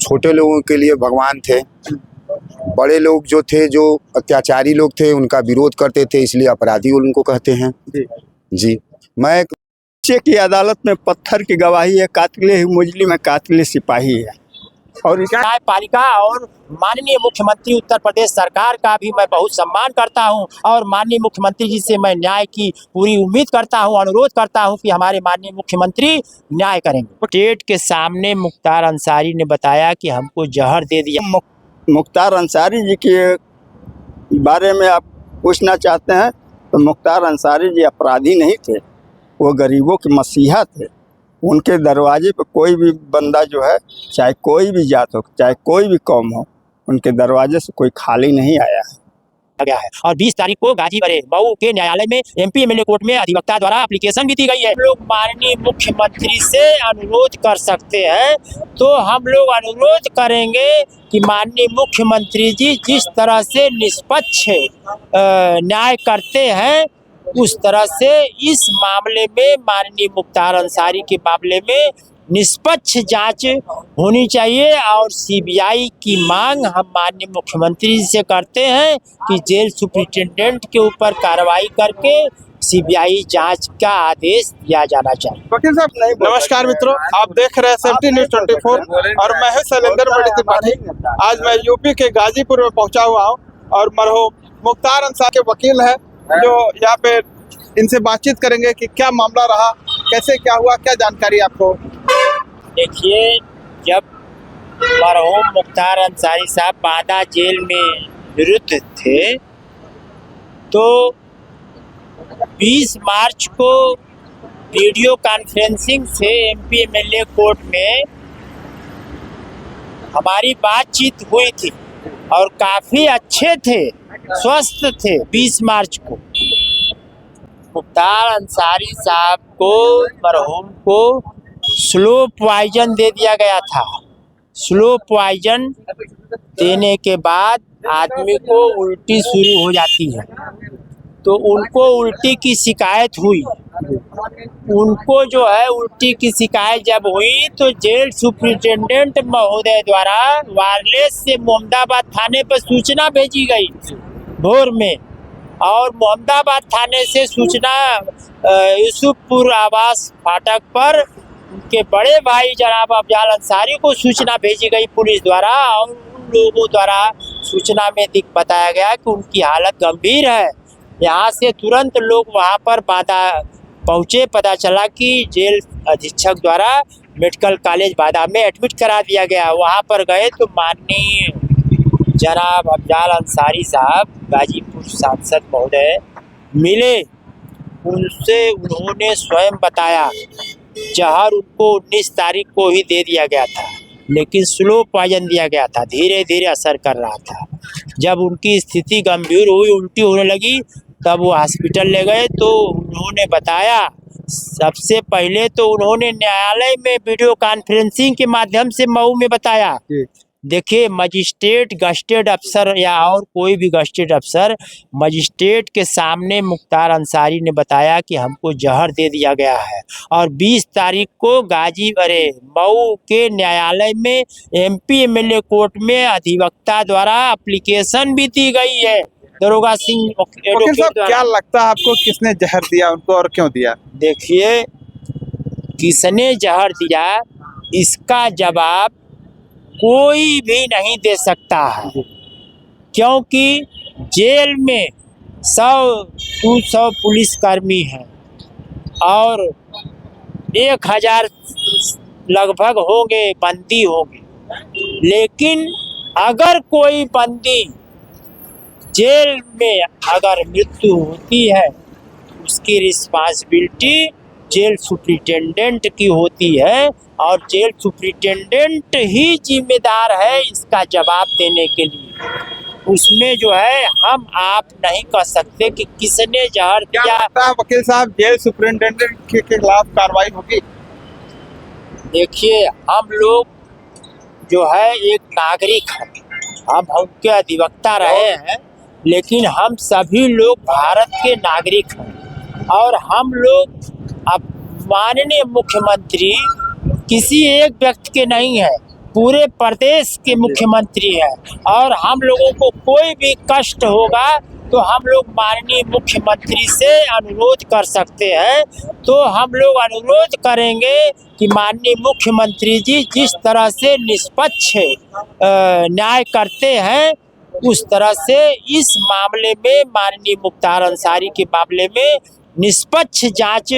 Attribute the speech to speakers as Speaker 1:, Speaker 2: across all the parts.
Speaker 1: छोटे लोगों के लिए भगवान थे। बड़े लोग जो थे, जो अत्याचारी लोग थे, उनका विरोध करते थे, इसलिए अपराधी उनको कहते हैं। जी मैं
Speaker 2: बच्चे की अदालत में पत्थर की गवाही है, कातिले मुजलिम है, कातिले सिपाही है। और
Speaker 3: न्यायपालिका और माननीय मुख्यमंत्री उत्तर प्रदेश सरकार का भी मैं बहुत सम्मान करता हूं और माननीय मुख्यमंत्री जी से मैं न्याय की पूरी उम्मीद करता हूं, अनुरोध करता हूं कि हमारे माननीय मुख्यमंत्री न्याय करेंगे। स्टेट के सामने मुख्तार अंसारी ने बताया कि हमको जहर दे दिया।
Speaker 2: मुख्तार अंसारी जी के बारे में आप पूछना चाहते हैं तो मुख्तार अंसारी जी अपराधी नहीं थे, वो गरीबों के मसीहा थे। उनके दरवाजे पर कोई भी बंदा जो है, चाहे कोई भी जात हो, चाहे कोई भी कौम हो, उनके दरवाजे से कोई खाली नहीं आया है।
Speaker 3: और 20 तारीख को मऊ के न्यायालय में एमपी एमएलए कोर्ट में अधिवक्ता द्वारा एप्लीकेशन भी दी गई है। लोग माननीय मुख्यमंत्री से अनुरोध कर सकते हैं, तो हम लोग अनुरोध करेंगे कि माननीय मुख्यमंत्री जी जिस तरह से निष्पक्ष न्याय करते हैं, उस तरह से इस मामले में माननीय मुख्तार अंसारी के मामले में निष्पक्ष जांच होनी चाहिए। और सीबीआई की मांग हम माननीय मुख्यमंत्री से करते हैं कि जेल सुपरिटेंडेंट के ऊपर कार्रवाई करके सीबीआई जांच का आदेश दिया जाना चाहिए।
Speaker 4: वकील साहब नहीं। नमस्कार मित्रों, आप देख रहे हैं 70 न्यूज़ 24 और मैं हूं शैलेंद्र मणि त्रिपाठी। आज मैं यूपी के गाजीपुर में पहुंचा हुआ हूं और मरहूम मुख्तार अंसारी के वकील हैं जो यहाँ पे इनसे बातचीत करेंगे कि क्या मामला रहा, कैसे क्या हुआ, क्या जानकारी आपको।
Speaker 3: देखिए, जब मरहूम मुख्तार अंसारी साहब बांदा जेल में विरुद्ध थे तो 20 मार्च को वीडियो कॉन्फ्रेंसिंग से एमपी एमएलए कोर्ट में हमारी बातचीत हुई थी और काफ़ी अच्छे थे, स्वस्थ थे। 20 मार्च को मुख्तार अंसारी साहब को, मरहूम को स्लो पॉइजन दे दिया गया था। स्लो पॉइजन देने के बाद आदमी को उल्टी शुरू हो जाती है, तो उनको उल्टी की शिकायत हुई। उनको जो है उल्टी की शिकायत जब हुई तो जेल सुपरिटेंडेंट महोदय द्वारा वायरलेस से मोहम्मदाबाद थाने पर सूचना भेजी गई भोर में, और मोहम्मदाबाद थाने से सूचना यूसुफपुर आवास फाटक पर उनके बड़े भाई जनाब अफजाल अंसारी को सूचना भेजी गई पुलिस द्वारा, और उन लोगों द्वारा सूचना में बताया गया कि उनकी हालत गंभीर है। यहाँ से तुरंत लोग वहाँ पर बांदा पहुँचे। पता चला कि जेल अधीक्षक द्वारा मेडिकल कॉलेज बांदा में एडमिट करा दिया गया। वहाँ पर गए तो माननीय जनाब अफजाल अंसारी साहब, गाजीपुर सांसद महोदय मिले। उनसे उन्होंने स्वयं बताया जहर उनको 19 तारीख को ही दे दिया गया था, लेकिन स्लो पॉइजन दिया गया था, धीरे धीरे असर कर रहा था। जब उनकी स्थिति गंभीर हुई, उल्टी होने लगी, तब वो हॉस्पिटल ले गए तो उन्होंने बताया, सबसे पहले तो उन्होंने न्यायालय में वीडियो कॉन्फ्रेंसिंग के माध्यम से मऊ में बताया। देखिए, मजिस्ट्रेट, गस्टेड अफसर या और कोई भी गस्टेड अफसर मजिस्ट्रेट के सामने मुख्तार अंसारी ने बताया कि हमको जहर दे दिया गया है। और 20 तारीख को मऊ के न्यायालय में एमपी एमएलए कोर्ट में अधिवक्ता द्वारा एप्लीकेशन भी दी गई है। दरोगा सिंह
Speaker 4: वकील साहब, क्या लगता है आपको किसने जहर दिया उनको और क्यों दिया?
Speaker 3: देखिए, किसने जहर दिया इसका जवाब कोई भी नहीं दे सकता है, क्योंकि जेल में 100-200 पुलिसकर्मी हैं और 1000 लगभग होंगे बंदी होंगे। लेकिन अगर कोई बंदी जेल में अगर मृत्यु होती है, उसकी रिस्पांसिबिलिटी जेल सुपरिटेंडेंट की होती है और जेल सुपरिटेंडेंट ही जिम्मेदार है इसका जवाब देने के लिए। उसमें जो है हम आप नहीं कह सकते कि किसने जहर दिया।
Speaker 4: वकील साहब, जेल सुपरिटेंडेंट के खिलाफ कार्रवाई होगी?
Speaker 3: देखिए, हम लोग जो है एक नागरिक हैं, हम उनके अधिवक्ता रहे हैं, लेकिन हम सभी लोग भारत के नागरिक हैं और हम लोग अब माननीय मुख्यमंत्री किसी एक व्यक्ति के नहीं है, पूरे प्रदेश के मुख्यमंत्री हैं और हम लोगों को कोई भी कष्ट होगा तो हम लोग माननीय मुख्यमंत्री से अनुरोध कर सकते हैं। तो हम लोग अनुरोध करेंगे कि माननीय मुख्यमंत्री जी जिस तरह से निष्पक्ष न्याय करते हैं उस तरह से इस मामले में माननीय मुख्तार अंसारी के मामले में निष्पक्ष जांच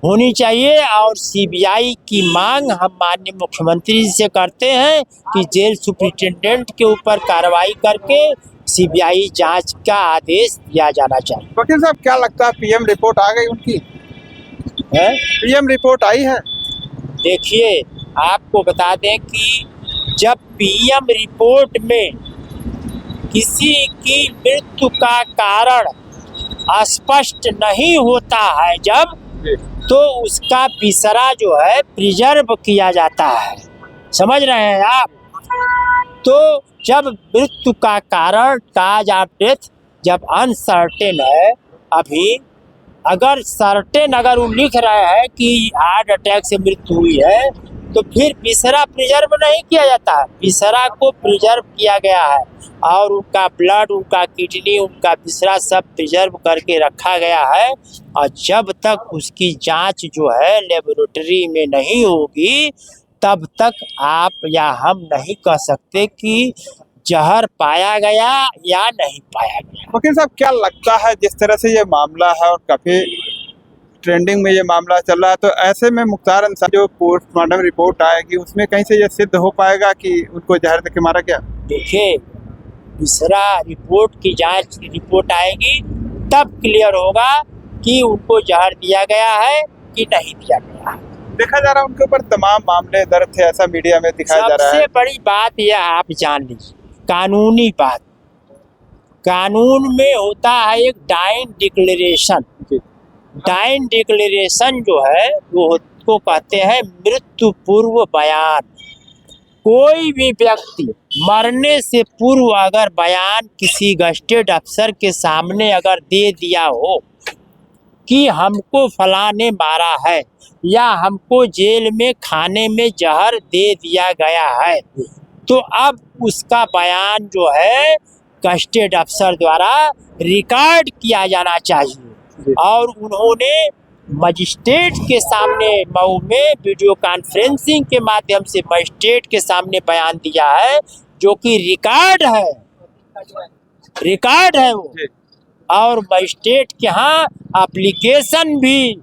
Speaker 3: होनी चाहिए। और सीबीआई की मांग हम माननीय मुख्यमंत्री जी से करते हैं कि जेल सुपरिटेंडेंट के ऊपर कार्रवाई करके सीबीआई जांच का आदेश दिया जाना चाहिए।
Speaker 4: वकील साहब क्या लगता है पीएम रिपोर्ट आ गई उनकी
Speaker 3: है
Speaker 4: पीएम रिपोर्ट आई है?
Speaker 3: देखिए आपको बता दें कि जब पीएम रिपोर्ट में किसी की मृत्यु का कारण स्पष्ट नहीं होता है जब तो उसका बिसरा जो है प्रिजर्व किया जाता है, समझ रहे हैं आप। तो जब मृत्यु का कारण काज ऑफ डेथ जब अनसर्टेन है, अभी अगर सर्टेन अगर वो लिख रहे हैं कि हार्ट अटैक से मृत्यु हुई है तो फिर बिसरा प्रिजर्व नहीं किया जाता। बिसरा को प्रिजर्व किया गया है और उनका ब्लड, उनका किडनी, उनका बिसरा सब प्रिजर्व करके रखा गया है। और जब तक उसकी जांच जो है लेबोरेटरी में नहीं होगी तब तक आप या हम नहीं कह सकते कि जहर पाया गया या नहीं पाया गया।
Speaker 4: वकील साहब क्या लगता है जिस तरह से ये मामला है और काफी ट्रेंडिंग में ये मामला चल रहा है, तो ऐसे में मुख्तार अंसारी जो पोस्टमार्टम रिपोर्ट आएगी उसमें कहीं से ये सिद्ध हो पाएगा कि उनको जहर देके मारा गया?
Speaker 3: देखिए दूसरा रिपोर्ट की जांच रिपोर्ट आएगी तब क्लियर होगा कि उनको जहर दिया गया है कि नहीं दिया गया है।
Speaker 4: देखा जा रहा है उनके ऊपर तमाम मामले दर्ज थे, ऐसा मीडिया में दिखाया जा रहा है।
Speaker 3: सबसे बड़ी बात यह आप जान लीजिए, कानूनी बात, कानून में होता है एक डाइन डिक्लेरेशन। डाइन डिक्लेरेशन जो है वो उसको कहते हैं मृत्यु पूर्व बयान। कोई भी व्यक्ति मरने से पूर्व अगर बयान किसी गस्टेड अफसर के सामने अगर दे दिया हो कि हमको फलां ने मारा है या हमको जेल में खाने में जहर दे दिया गया है, तो अब उसका बयान जो है गस्टेड अफसर द्वारा रिकॉर्ड किया जाना चाहिए। और उन्होंने मजिस्ट्रेट के सामने मऊ में वीडियो कॉन्फ्रेंसिंग के माध्यम से मजिस्ट्रेट के सामने बयान दिया है जो कि रिकॉर्ड है वो। और मजिस्ट्रेट के यहाँ एप्लीकेशन भी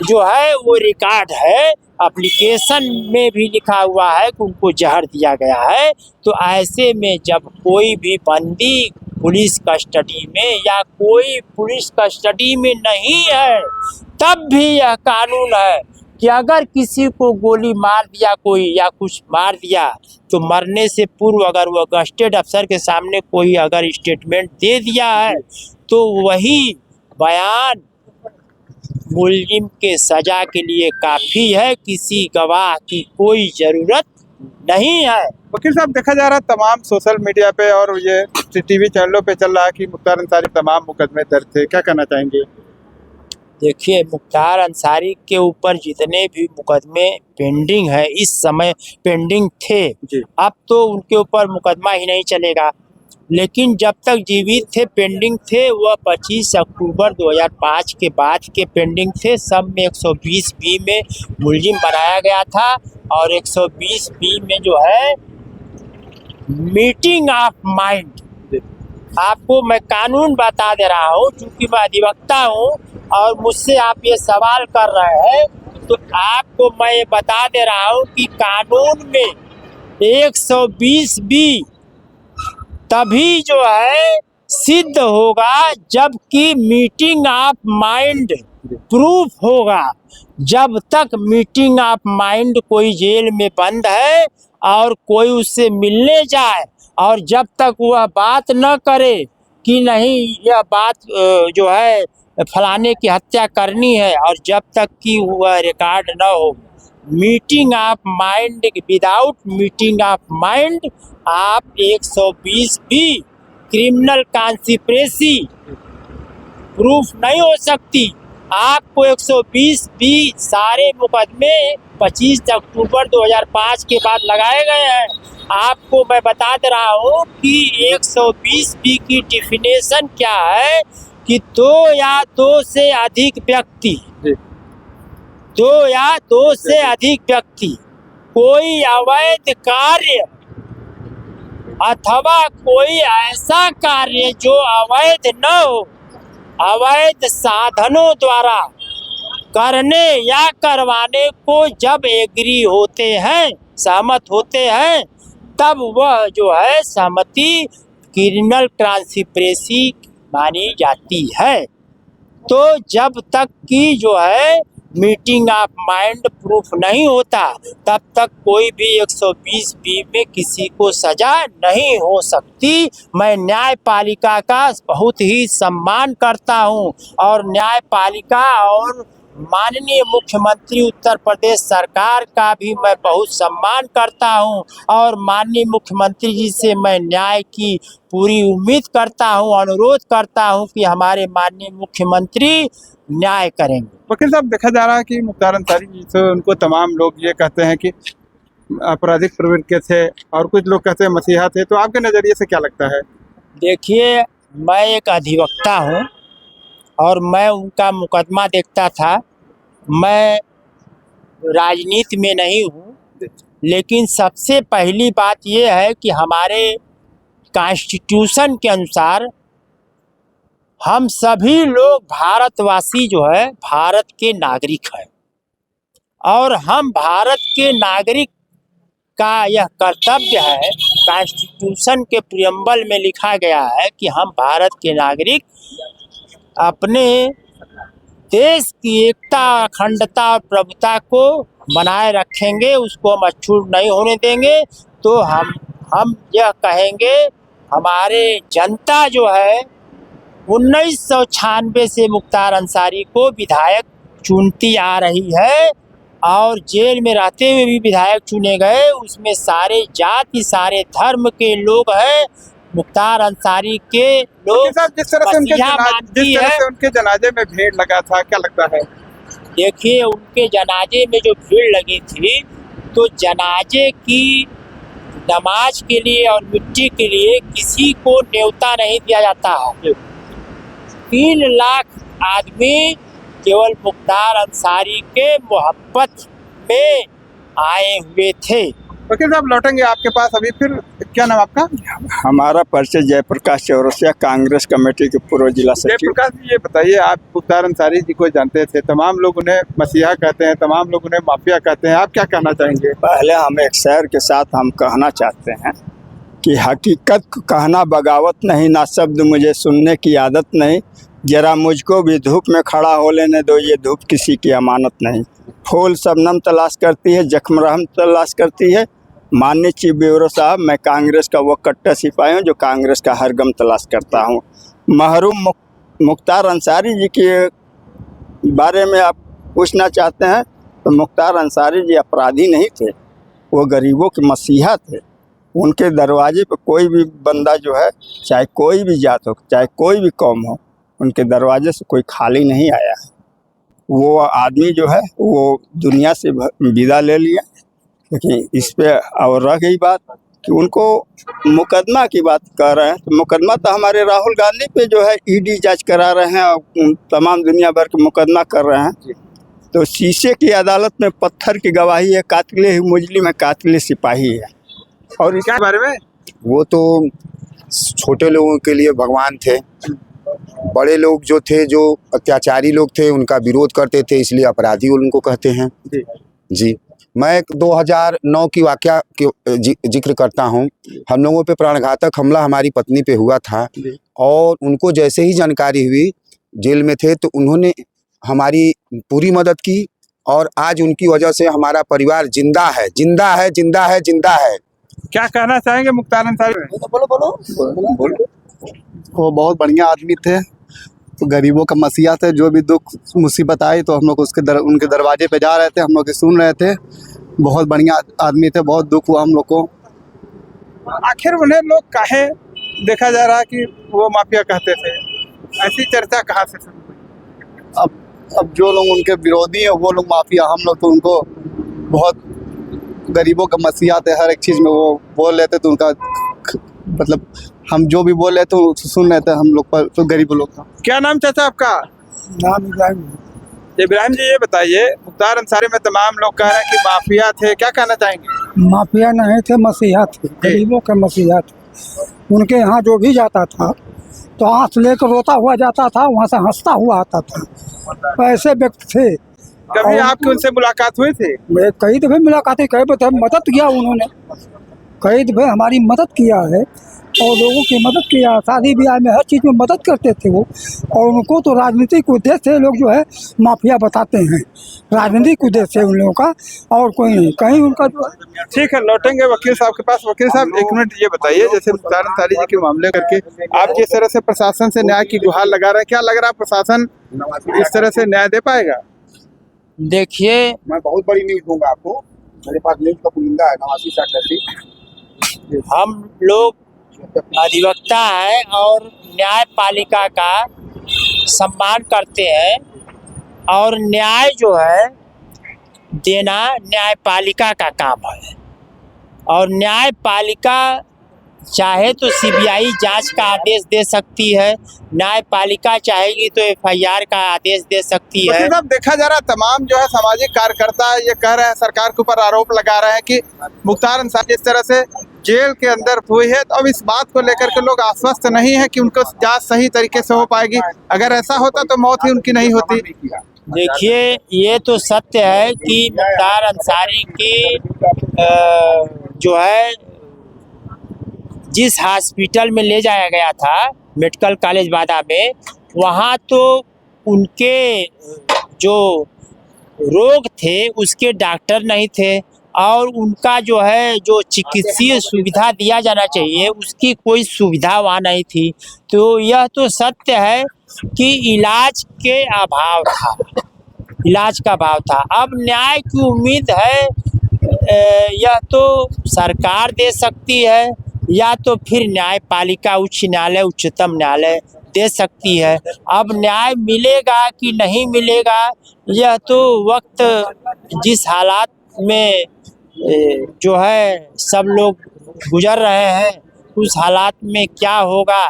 Speaker 3: जो है वो रिकॉर्ड है, एप्लीकेशन में भी लिखा हुआ है कि उनको जहर दिया गया है। तो ऐसे में जब कोई भी बंदी पुलिस कस्टडी में या कोई पुलिस कस्टडी में नहीं है तब भी यह कानून है कि अगर किसी को गोली मार दिया कोई या कुछ मार दिया तो मरने से पूर्व अगर वो गस्टेड अफसर के सामने कोई अगर स्टेटमेंट दे दिया है तो वही बयान मुलजिम के सजा के लिए काफ़ी है, किसी गवाह की कोई ज़रूरत नहीं है।
Speaker 4: वकील साहब देखा जा रहा है तमाम सोशल मीडिया पे और ये टीवी चैनलों पे चल रहा है कि मुख्तार अंसारी तमाम मुकदमे दर्ज थे, क्या कहना चाहेंगे?
Speaker 3: देखिए मुख्तार अंसारी के ऊपर जितने भी मुकदमे पेंडिंग है इस समय पेंडिंग थे, अब तो उनके ऊपर मुकदमा ही नहीं चलेगा, लेकिन जब तक जीवित थे पेंडिंग थे। वह 25 अक्टूबर 2005 के बाद के पेंडिंग थे। सब में 120B में मुलजिम बनाया गया था और 120B में जो है मीटिंग ऑफ माइंड, आपको मैं कानून बता दे रहा हूँ क्योंकि मैं अधिवक्ता हूँ और मुझसे आप ये सवाल कर रहे हैं तो आपको मैं ये बता दे रहा हूँ कि कानून में 120B तभी जो है सिद्ध होगा जबकि मीटिंग ऑफ माइंड प्रूफ होगा। जब तक मीटिंग ऑफ माइंड कोई जेल में बंद है और कोई उससे मिलने जाए और जब तक वह बात न करे कि नहीं यह बात जो है फलाने की हत्या करनी है और जब तक कि वह रिकॉर्ड न हो, meeting of mind without meeting of mind आप 120B क्रिमिनल कॉन्स्पिरेसी प्रूफ नहीं हो सकती। आपको 120 भी सारे मुकदमे 25 अक्टूबर 2005 के बाद लगाए गए हैं। आपको मैं बता दे रहा हूँ कि 120 बी की डिफिनेशन क्या है कि दो या दो से अधिक व्यक्ति, दो या दो से अधिक व्यक्ति कोई अवैध कार्य अथवा कोई ऐसा कार्य जो अवैध न हो, अवैध साधनों द्वारा करने या करवाने को जब एग्री होते हैं, सहमत होते हैं, तब वह जो है सहमति क्रिमिनल कॉन्स्पिरेसी मानी जाती है। तो जब तक कि जो है मीटिंग ऑफ माइंड प्रूफ नहीं होता, तब तक कोई भी 120 बी में किसी को सजा नहीं हो सकती। मैं न्यायपालिका का बहुत ही सम्मान करता हूं और न्यायपालिका और माननीय मुख्यमंत्री उत्तर प्रदेश सरकार का भी मैं बहुत सम्मान करता हूं और माननीय मुख्यमंत्री जी से मैं न्याय की पूरी उम्मीद करता हूं, अनुरोध करता हूं कि हमारे माननीय मुख्यमंत्री न्याय करेंगे।
Speaker 4: वकील साहब, देखा जा रहा है कि मुख्तार अंसारी जी से उनको तमाम लोग ये कहते हैं कि आपराधिक प्रवृत्ति के थे और कुछ लोग कहते हैं मसीहा थे, तो आपके नज़रिए से क्या लगता है?
Speaker 3: देखिए, मैं एक अधिवक्ता हूं और मैं उनका मुकदमा देखता था। मैं राजनीति में नहीं हूं, लेकिन सबसे पहली बात यह है कि हमारे कॉन्स्टिट्यूशन के अनुसार हम सभी लोग भारतवासी जो है भारत के नागरिक हैं और हम भारत के नागरिक का यह कर्तव्य है। कॉन्स्टिट्यूशन के प्रियम्बल में लिखा गया है कि हम भारत के नागरिक अपने देश की एकता, अखंडता और प्रभुता को बनाए रखेंगे, उसको हम अछूत नहीं होने देंगे। तो हम यह कहेंगे, हमारे जनता जो है 1996 से मुख्तार अंसारी को विधायक चुनती आ रही है और जेल में रहते हुए भी विधायक चुने गए। उसमें सारे जाति, सारे धर्म के लोग हैं। मुख्तार अंसारी के लोग
Speaker 4: जिस तरह से उनके जनाजे में भीड़ लगा था, क्या लगता है?
Speaker 3: देखिए, उनके जनाजे में जो भीड़ लगी थी, तो जनाजे की नमाज के लिए और मिट्टी के लिए किसी को न्योता नहीं दिया जाता है। 3 लाख आदमी केवल मुख्तार अंसारी के मोहब्बत में आए हुए थे।
Speaker 4: वकील साहब, लौटेंगे आपके पास अभी फिर। क्या नाम आपका?
Speaker 2: हमारा परिचय जयप्रकाश चौरसिया, कांग्रेस कमेटी के पूर्व जिला सचिव।
Speaker 4: जयप्रकाश जी, ये बताइए, आप मुख्तार अंसारी जी को जानते थे, तमाम लोग उन्हें मसीहा कहते हैं, तमाम लोग उन्हें माफिया कहते हैं, आप क्या कहना चाहेंगे?
Speaker 2: पहले हम एक शेर के साथ हम कहना चाहते हैं कि हकीकत को कहना बगावत नहीं, ना शब्द मुझे सुनने की आदत नहीं, जरा मुझको भी धूप में खड़ा हो लेने दो, ये धूप किसी की अमानत नहीं। फूल शबनम तलाश करती है, जख्म रहम तलाश करती है। माननीय चीफ ब्यूरो साहब, मैं कांग्रेस का वो कट्टर सिपाही हूँ जो कांग्रेस का हर गम तलाश करता हूँ। महरूम मुख्तार अंसारी जी के बारे में आप पूछना चाहते हैं तो मुख्तार अंसारी जी अपराधी नहीं थे, वो गरीबों के मसीहा थे। उनके दरवाजे पर कोई भी बंदा जो है, चाहे कोई भी जात हो, चाहे कोई भी कौम हो, उनके दरवाजे से कोई खाली नहीं आया है। वो आदमी जो है वो दुनिया से विदा ले लिया। लेकिन इस पे और रह गई बात कि उनको मुकदमा की बात कर रहे हैं, तो मुकदमा तो हमारे राहुल गांधी पे जो है ईडी जांच करा रहे हैं और तमाम दुनिया भर के मुकदमा कर रहे हैं। तो शीशे की अदालत में पत्थर की गवाही है, कातिल मुजलिम है, कातिल सिपाही है। और
Speaker 4: इसके बारे में
Speaker 1: वो तो छोटे लोगों के लिए भगवान थे, बड़े लोग जो थे, जो अत्याचारी लोग थे, उनका विरोध करते थे, इसलिए अपराधी उनको कहते हैं। जी, मैं 2009 की वाकया के जिक्र करता हूं। हम लोगों पे प्राणघातक हमला हमारी पत्नी पे हुआ था और उनको जैसे ही जानकारी हुई, जेल में थे, तो उन्होंने हमारी पूरी मदद की और आज उनकी वजह से हमारा परिवार जिंदा है, जिंदा है, जिंदा है, जिंदा है।
Speaker 4: क्या कहना चाहेंगे मुख्तार अंसारी?
Speaker 2: बोलो।
Speaker 5: वो बहुत बढ़िया आदमी थे, तो गरीबों का मसीहा थे। जो भी दुख मुसीबत आई तो हम लोग उनके दरवाजे पे जा रहे थे, हम लोग सुन रहे थे। बहुत बढ़िया आदमी थे, बहुत दुख हुआ हम लोग को।
Speaker 4: आखिर उन्हें लोग काहे, देखा जा रहा है कि वो माफिया कहते थे, ऐसी चर्चा कहाँ से शुरू हुई?
Speaker 5: अब अब जो लोग उनके विरोधी हैं वो लोग माफिया, हम लोग तो उनको बहुत गरीबों का मसीहा थे, हर एक चीज़ में वो बोल लेते तो उनका मतलब हम जो भी बोल रहे थे वो सुन रहे थे हम लोग पर, तो गरीब लोग का।
Speaker 4: क्या नाम चाचा आपका?
Speaker 2: नाम इब्राहिम।
Speaker 4: इब्राहिम जी, ये बताइए, मुख्तार अंसारी में तमाम लोग कह रहे हैं कि माफिया थे, क्या कहना चाहेंगे?
Speaker 2: माफिया नहीं थे, मसीहा थे, गरीबों के मसीहा थे। उनके यहाँ जो भी जाता था तो आंख लेकर रोता हुआ जाता था, वहाँ से हंसता हुआ आता था। ऐसे व्यक्ति थे।
Speaker 4: कभी आपकी उनसे मुलाकात हुई थी?
Speaker 2: कई दफे मुलाकातें, कई दफे मदद किया उन्होंने, कई दफे हमारी मदद किया है और लोगों की मदद किया, शादी ब्याह में हर चीज़ में मदद करते थे वो। और उनको तो राजनीतिक उद्देश्य से लोग जो है माफिया बताते हैं, राजनीतिक उद्देश्य है उन लोगों का और कोई नहीं। कहीं उनका जो है।
Speaker 4: ठीक है, लौटेंगे वकील साहब के पास। वकील साहब, एक मिनट ये बताइए, जैसे मुख्तार अंसारी जी के मामले करके आप जिस तरह से प्रशासन से न्याय की गुहार लगा रहे हैं, क्या लग रहा है प्रशासन इस तरह से न्याय दे पाएगा?
Speaker 3: देखिए,
Speaker 1: मैं बहुत बड़ी न्यूज़ दूंगा आपको, मेरे पास न्यूज़ का पुलिंदा है, नवासी साठ।
Speaker 3: हम लोग अधिवक्ता है और न्यायपालिका का सम्मान करते हैं और न्याय जो है देना न्यायपालिका का काम है। और न्यायपालिका चाहे तो सीबीआई जांच का आदेश दे सकती है, न्यायपालिका चाहेगी तो एफआईआर का आदेश दे सकती है।
Speaker 4: वकील साहब, देखा जा रहा है तमाम जो है सामाजिक कार्यकर्ता ये कह रहे हैं, सरकार के ऊपर आरोप लगा रहे हैं कि मुख्तार अंसारी जिस तरह से जेल के अंदर हुई है, तो अब इस बात को लेकर के लोग आश्वस्त नहीं है कि उनको जांच सही तरीके से हो पाएगी। अगर ऐसा होता तो मौत ही उनकी नहीं होती।
Speaker 3: देखिए, ये तो सत्य है कि मुख्तार अंसारी की जो है जिस हॉस्पिटल में ले जाया गया था, मेडिकल कॉलेज बादा में, वहाँ तो उनके जो रोग थे उसके डॉक्टर नहीं थे और उनका जो है जो चिकित्सीय सुविधा दिया जाना चाहिए उसकी कोई सुविधा वहाँ नहीं थी। तो यह तो सत्य है कि इलाज के अभाव था, इलाज का अभाव था। अब न्याय की उम्मीद है, यह तो सरकार दे सकती है या तो फिर न्यायपालिका, उच्च न्यायालय, उच्चतम न्यायालय दे सकती है। अब न्याय मिलेगा कि नहीं मिलेगा, यह तो वक्त जिस हालात में जो है सब लोग गुजर रहे हैं, उस हालात में क्या होगा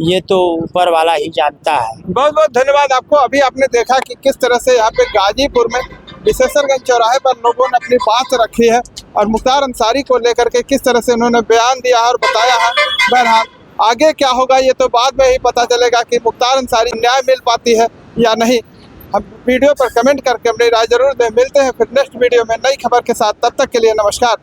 Speaker 3: ये तो ऊपर वाला ही जानता है।
Speaker 4: बहुत बहुत धन्यवाद आपको। अभी आपने देखा कि किस तरह से यहाँ पे गाजीपुर में विशेषरगंज चौराहे पर लोगों ने अपनी बात रखी है और मुख्तार अंसारी को लेकर के किस तरह से उन्होंने बयान दिया और बताया है। बहरहाल आगे क्या होगा ये तो बाद में ही पता चलेगा कि मुख्तार अंसारी न्याय मिल पाती है या नहीं। हम वीडियो पर कमेंट करके अपनी राय जरूर दें। मिलते हैं फिर नेक्स्ट वीडियो में नई खबर के साथ, तब तक के लिए नमस्कार।